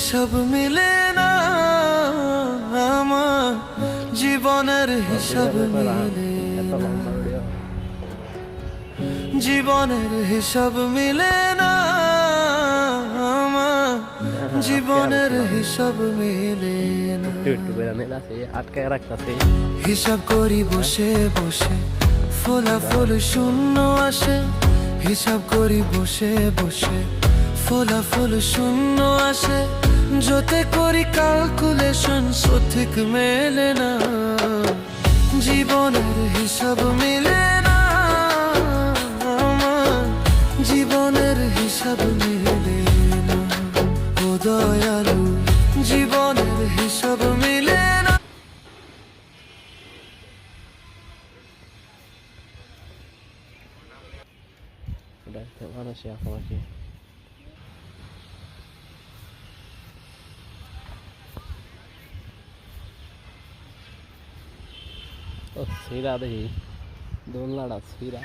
হিসাব মিলে না, আমার জীবনের হিসাব মিলে না, জীবনের হিসাব মিলে না, আমার জীবনের হিসাব মিলে না। হিসাব করি বসে বসে, ফলাফল শূন্য আসে। হিসাব করি বসে বসে, ফলাফল শূন্য আসে। যতে করি ক্যালকুলেশন সঠিক মেলে না, জীবনের হিসাব মিলে না, আমার জীবনের হিসাব মিলে না। ও দয়ালু, জীবনের হিসাব মিলে না। Mana siapa lagi? Oh, sira deh, don lada sira.